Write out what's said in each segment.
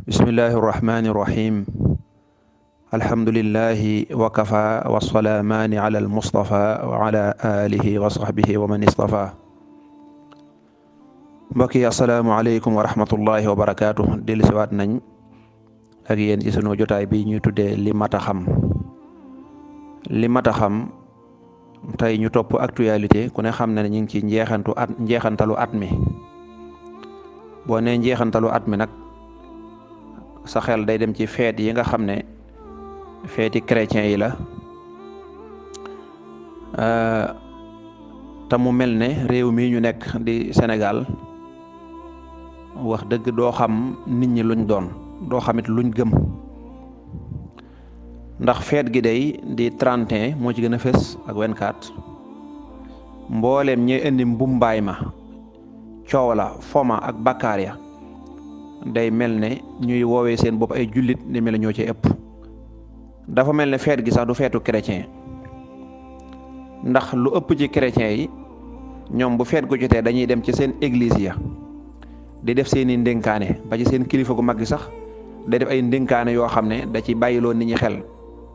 bismillahi irrahmani irrahim alhamdulillahi wa kafa wasalaamaani ala almustafa wa ala alihi wa sahbihi wa man istafa mbokk yi asalaamu aleykum wa rahmatullahi wa barakaatu dellu siwaat nañ ak yéen ci sunu jotaay bi ñuy tuddee li mat a xam tey ñu topp actualité ku ne xam ne ñu ngi ci njeexantalu at mi boo nee njeexantalu at mi nag sa xel day dem ci feet yi nga xam ne feeti chrétien yi la te mu mel ne réew mi ñu nekk di Sénégal wax dëgg doo xam nit ñi luñ doon doo xamit luñ gëm ndax feet gi day di 31 moo ci gën a fës ak 24 mbooleem ñi indi mbumbaay ma coow la foma ak bakkaar ya day mel ne ñuy woowee seen bopp ay jullit ni mel ne ñoo ci ëpp dafa mel ne feet gi sax du feetu chrétien ndax lu ëpp ci chrétien yi ñoom bu feet gu jotee dañuy dem ci seen église ya di def seeni ndénkaane ba ci seen kilifa gu mag gi sax day def ay ndénkaane yoo xam ne da ci bàyyiloo nit ñi xel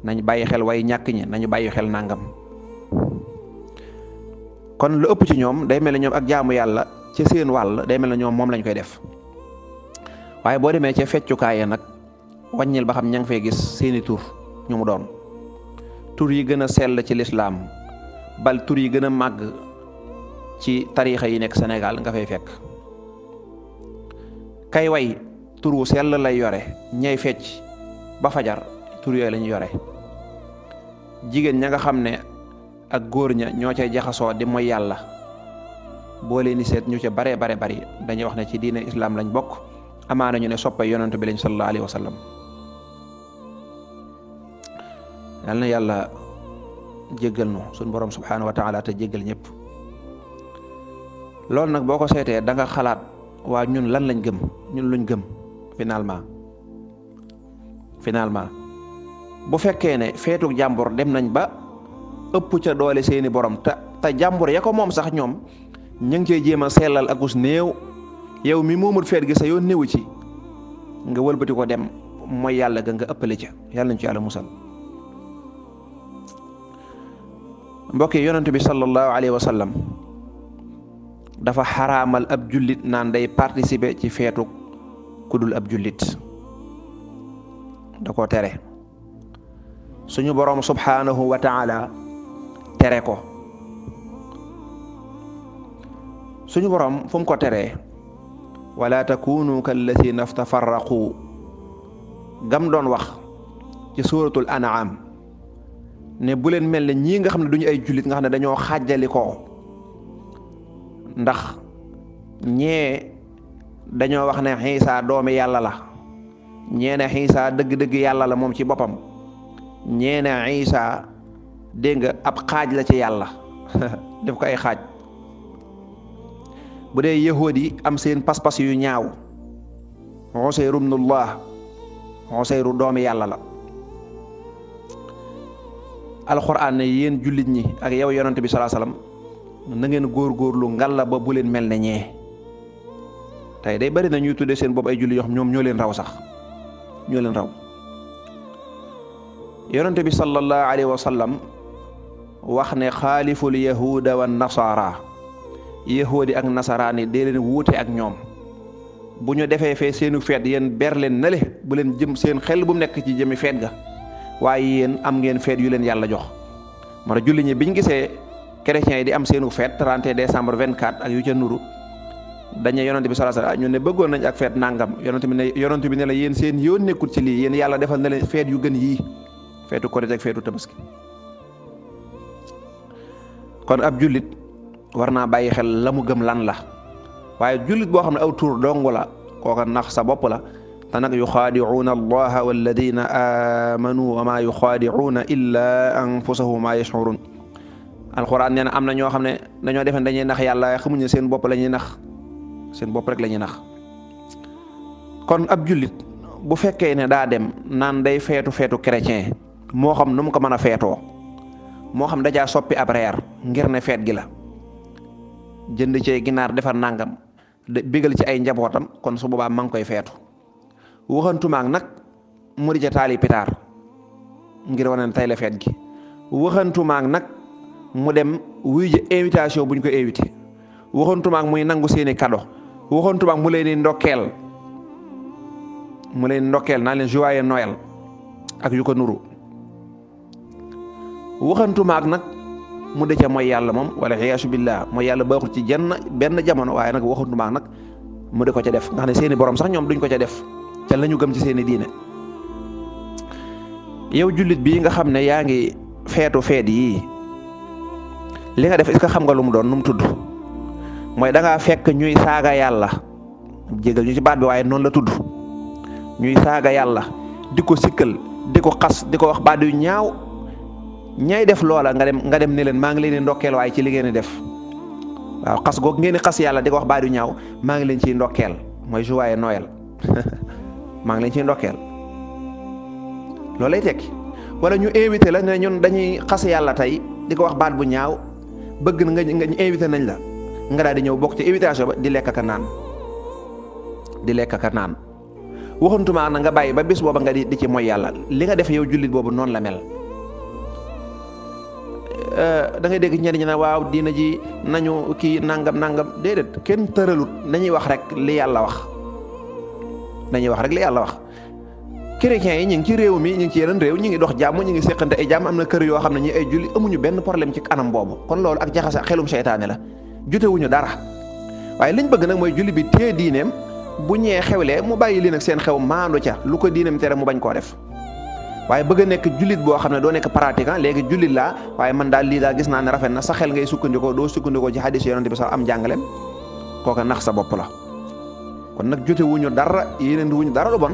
nañ bàyyi xel way ñàkk ñi nañu bàyyi xel nangam kon lu ëpp ci ñoom day mel ne ñoom ak jaamu yàlla ci seen wàll day mel ne ñoom moom lañ koy def waaye boo demee ca feccukaay ya nag wàññil ba xam ña ngi fay gis seeni tur ñu mu doon tur yi gën a sell ci lislaam bal tur yi gën a màgg ci tariixa yi nekk Sénégal nga fay fekk kay way tur wu sell lay yore ñay fecc ba fajar tur yooyu lañu yore jigéen ña nga xam ne ak góor ña ñoo cay jaxasoo di mooy yàlla boo leen di seet ñu ca bare bari dañuy wax ne ci diine islam lañ bokk amaana ñu ne soppay yonent bi lañ sallallahu alayhi wa sallam yal na yàlla jéggal nu suñ borom subhanahu wa taala te jéggal ñëpp loolu nag boo ko seetee da nga xalaat waa ñun lan lañ gëm ñun luñ gëm finalement bu fekkee ne feetuk jàmbur dem nañ ba ëpp ca doole seeni borom te jàmbur ya ko moom sax ñoom ñu ngi cey jéem a sellal akus néew yow mi moomul feet gi sa yoon néewu ci nga wëlbati ko dem mooy yàlla ga nga ëppale ca yàlla nañ ci yàlla musal mbokk yi yonent bi sallallahu alayhi wa sallam dafa xaraamal ab jullit naan day participer ci feetu kudul ab jullit da ko tere suñu boroom subhanahu wa taala tere ko suñu boroom fu mu ko teree wala takunu kallathina tafarraqu gam doon wax ci suratul an'am ne bu leen mel ne ñii nga xam ne duñu ay jullit nga xam ne dañoo xàjjali ko ndax ñee dañoo wax ne Iisa doomi yàlla la ñee ne Iisa dëgg-dëgg yàlla la moom ci boppam ñee ne Iisa dégg nga ab xaaj la ci yàlla def ko ay xaaj bu dee yahuud yi am seen pas-pas yu ñaaw Usayru ibnullah Usayru doomi yàlla la alxuraan ne yéen jullit ñi ak yow yonent bi sallallahu alayhi wasallam na ngeen góorgóorlu ngalla ba bu leen mel ne ñee tey day bari na ñuy tuddee seen bopp ay jullit yoo xam ñoom ñoo leen raw sax ñoo leen raw yonent bi sallallahu alayhi wasallam wax ne xaaliful yahuda wa nasaara yahuudi ak nasaraani dee leen wuute ak ñoom bu ñu defee fee seenu feet yéen ber leen nale bu leen jëm seen xel bu mu nekk ci jëmi feet ga waaye yéen am ngeen feet yu leen yàlla jox moo tax julli ñi biñ gisee chrétiens yi di am seenu feet 31 décembre 24 ak yu ca nuru dañu yonent bi sallallahu alayhi wasallam ñu ne bëggoon nañ ak feet nangam yonent bi ne la yéen seen yoon nekkul ci lii yéen yàlla defal na leen feet yu gën yii feetu korite ak feetu tabaski kon ab jullit war naa bàyyi xel la mu gëm lan la waaye jullit boo xam ne aw tur dong la kooka nax sa bopp la te nag yuxaadicuuna allaha walladina amanu wa maa yuxaadicuuna illa anfusahum ma yashcuruun alxuraan nee na am na ñoo xam ne dañoo defen dañuy nax yàlla xamuñu seen bopp la ñuy nax seen bopp rek la ñuy nax kon ab jullit bu fekkee ne daa dem naan day feetu chrétien moo xam nu mu ko mën a feetoo moo xam dajaa soppi ab reer ngir ne feet gi la jënd ci ginaar defar nangam bigal ci ay njabootam kon su boobaa ma ngi koy feetu waxantumaak nag mu di ca taali pitaar ngir wane ne tey la feet gi waxantumaak nag mu dem wuy ji invitation buñ ko invité waxantumaak muy nangu seeni cadeau waxantumaak mu leen di ndokkeel naa leen joyeux Noël ak yu ko nuru waxantumaak nag mu de ca mooy yàlla moom wala iyaasu billah mooy yàlla baaxul ci benn jamono waaye nag waxantumaak nag mu de ko ca def nga xam ne seeni borom sax ñoom duñ ko ca def ca la ñu gëm ci seeni diine. yow jullit bii nga xam ne yaa ngi feetu feet yii li nga def est-ce que xam nga lu mu doon nu mu tudd mooy da ngaa fekk ñuy saaga yàlla jégal ñu ci baat bi waaye noonu la tudd ñuy saaga yàlla di ko sikkal di ko xas di ko wax baat yu ñaaw ñay def loola nga dem ne leen maa ngi leen di ndokkeel waaye ci li ngeen di def waaw xas googu ngeen di xas yàlla di ko wax baat yu ñaaw maa ngi leen ciy ndokkeel mooy joyeux Noël maa ngi leen ciy ndokkeel loolu lay tekki wala ñu invité la ne ñun dañuy xas yàlla tey di ko wax baat bu ñaaw bëgg na nga invité nañ la nga daal di ñëw bokk ci invitation ba di lekk ka naan waxantuma na nga bàyyi ba bis booba nga di ci mooy yàlla li nga def yow jullit boobu noonu la mel. Da ngay dégg ñenn ñi ne waaw diina ji nañu kii nangam déedéet kenn tëralut nañuy wax rek li yàlla wax chrétiens yi ñu ngi ci réew mi ñu ngi ci yeneen réew ñu ngi dox jàmm ñu ngi séqante ay jàmm am na kër yoo xam ne ñi ay julli amuñu benn problème ci anam boobu kon loolu ak jaxase xelum seytaane la jotewuñu dara waaye liñ bëgg nag mooy julli bi téye diineem bu ñee xewlee mu bàyyi li nag seen xew maandu ca lu ko diineem tere mu bañ koo def waaye bëgg a nekk jullit boo xam ne doo nekk pratiquant léegi jullit laa waaye man daal lii daal gis naa ne rafet na sa xel ngay sukkandikoo doo sukkandikoo ci hadis yonent bi sax am jàngaleem kooka nax sa bopp la kon nag jotewuñu dara yéeneen wuñu dara lu bon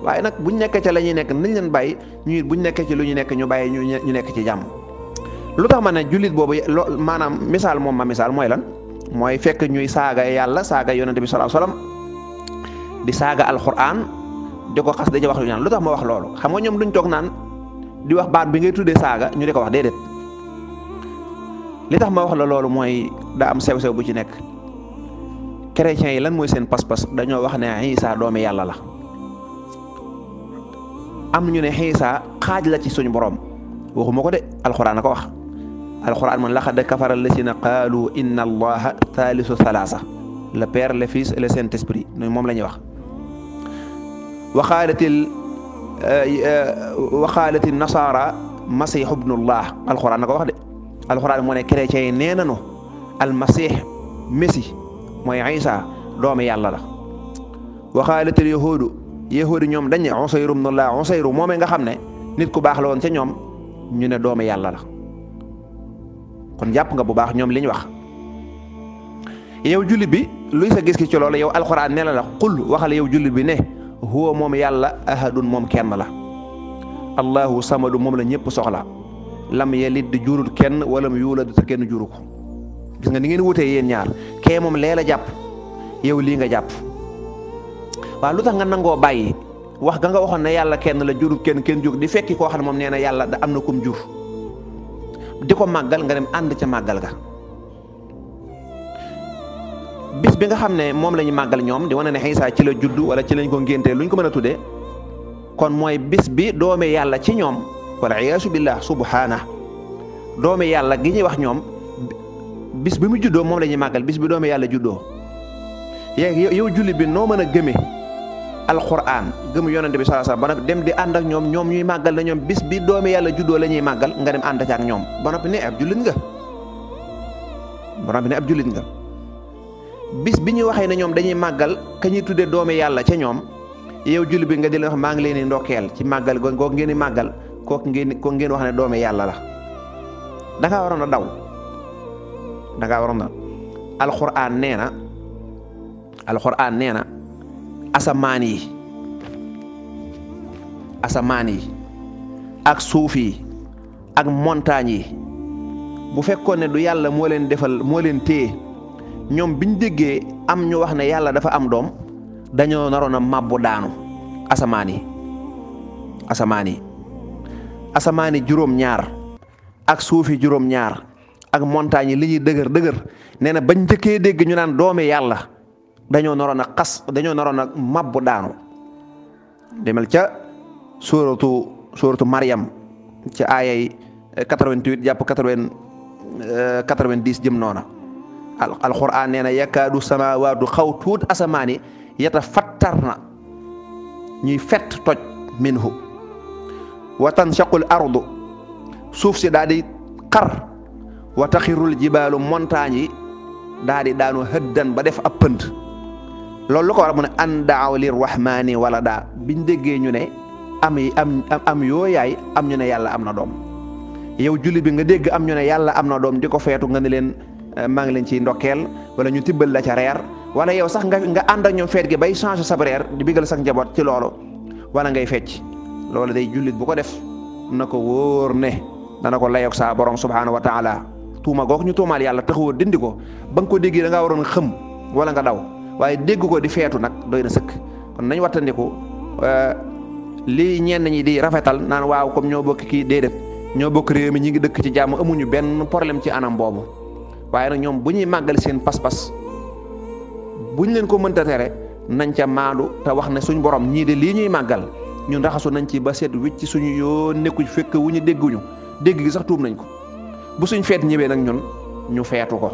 waaye nag buñ nekkee ca la ñuy nekk nañ leen bàyyi ñu buñ nekkee ci lu ñu nekk ñu bàyyi ñu nekk ci jàmm lu tax ma ne jullit boobu maanaam misaal moom ma misaal mooy lan mooy fekk ñuy saaga yàlla saaga yonent bi sallallahu alayhi wasallam di saaga alquran di ko xas dañuy wax lu ñaan lu tax ma wax loolu xam nga ñoom duñ toog naan di wax baat bi ngay tuddee saaga ñu di ko wax déedéet li tax ma wax la loolu mooy daa am sew-sew bu ci nekk chrétiens yi lan mooy seen pas-pas dañoo wax ne Isa doomi yàlla la am ñu ne Isa xaaj la ci suñu borom waxuma ko de alxuraan a ko wax alxuraan man laqad kafara allasina qaalu inna allaha thalithu thalatha le père le fils et le saint esprit moom la ñuy wax waxaalati nasara masih ibnullah alxuraan na ko wax de alxuraan moo ne chrétiens yi nee nañu almasih messi mooy Isa doomi yàlla la waxaalatil yahudu ñoom dañ ne Usayru ibnullah Usayru moomee nga xam ne nit ku baax la woon ca ñoom ñu ne doomi yàlla la kon jàpp nga bu baax ñoom li ñu wax yow jullit bi luy sa gis-gis ci loolu yow alxuraan ne la qul waxal yow jullit bi ne huwa moom yàlla ahadun moom kenn la allahu samadu moom la ñëpp soxla lam yalid di jurul kenn walam yuulad te kenn juru ko gis nga ni ngeen wutee yéen ñaar kee moom lee la jàpp yow lii nga jàpp waaw lu tax nga nangoo bàyyi wax ga nga waxoon ne yàlla kenn la jurul kenn jur di fekki koo xam ne moom nee na yàlla da am na kum jur di ko màggal nga dem ànd ca màggal ga bis bi nga xam ne moom la ñu màggal ñoom di wane ne Isa ci la juddu wala ci lañ ko ngéntee luñ ko mën a tuddee kon mooy bis bi doomi yàlla ci ñoom wala iyaasu billah subhaana doomi yàlla gi ñuy wax ñoom bis bi mu juddoo moom la ñuy màggal bis bi doomi yàlla juddoo yow julli bi noo mën a gëme alquran gëm yonente bi sallallahu alayhi wasallam ba noppi dem di ànd ak ñoom ñuy màggal na ñoom bis bi doomi yàlla juddoo la ñuy màggal nga dem ànd ak ñoom ba noppi ne ab jullit nga bis bi ñuy waxee ne ñoom dañuy màggal ka ñuy tuddee doomi yàlla ca ñoom yow julli bi nga di leen wax maa ngi leen di ndokkeel ci màggal googu ngeen di màggal kooku ngeen wax ne doomi yàlla la da ngaa waroon a daw alquran nee na asamaan yi ak suuf yi ak montagne yi bu fekkoon ne du yàlla moo leen defal moo leen téye ñoom biñ déggee am ñu wax ne yàlla dafa am doom dañoo naroon a mabbu daanu asamaan yi juróom-ñaar ak suufi juróom-ñaar ak montagne yi li ñuy dëgër nee na bañ njëkkee dégg ñu naan doomi yàlla dañoo naroon a mabbu daanu demal ca suuratu Maryam ci aayay 88 jàpp 90 jëm noona alquran nee na yakaadu samawaatu xaw tuut asamaani yatafattarna ñuy fett toj minhu wa tanshaqul ardu suuf si daal di xar wa taxirul jibaalu montagne yi daal di daanu hëddan ba def ab pënd loolu lu ko war mu ne an daaw lirrahmani wala daa biñ déggee ñu ne am yooyaay am ñu ne yàlla am na doom yow julli bi nga dégg am ñu ne yàlla am na doom di ko feetu nga ne leen maa ngi leen ciy ndokkeel wala ñu tibbal la ca reer wala yow sax nga ànd ak ñoom feet gi bay changer sa reer di bigal sax njaboot ci loolu wala ngay fecc loolu day jullit bu ko def na ko wóor ne dana ko layoog saa borom subhanahu wa taala tuuma goog ñu tuumaal yàlla taxawoo dindi ko ba nga ko déggee da ngaa waroon xëm wala nga daw waaye dégg ko di feetu nag doy na sëkk kon nañ wattandiku lii ñenn ñi di rafetal naan waaw comme ñoo bokk kii déedéet ñoo bokk réew mi ñi ngi dëkk ci jàmm amuñu benn problème ci anam boobu waaye nag ñoom bu ñuy màggal seen pas-pas buñ leen ko mënta tere nañ ca maandu te wax ne suñ borom ñii de lii ñuy màggal ñun raxasu nañ ci ba seet wicc suñu yoo nekkuñ fekk wu ñu dégguñu dégg gi sax tuub nañ ko bu suñ feet ñëwee nag ñun ñu feetu ko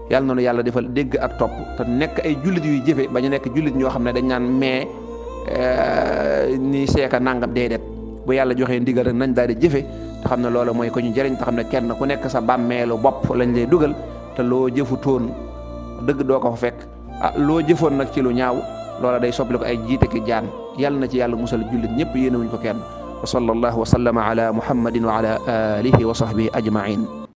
yàlla noonu yàlla defal dégg ak topp te nekk ay jullit yuy jëfe ba ñu nekk jullit ñoo xam ne dañ naan mais ni seeka nangam déedéet bu yàlla joxee ndigal rek nañ daal di jëfe te xam ne loolu mooy ko ñu jëriñ te xam ne kenn ku nekk sa bàmmeelu bopp lañ lay dugal te loo jëfu toon dëgg doo ko fa fekk loo jëfoon nag ci lu ñaaw loola day soppali ko ay jiite ki jaan yàlla na ci yàlla musal jullit ñëpp yéenewuñ ko kenn wa sallallahu wa sallama ala muhammadin wa ala alihi wa sahbihi ajmain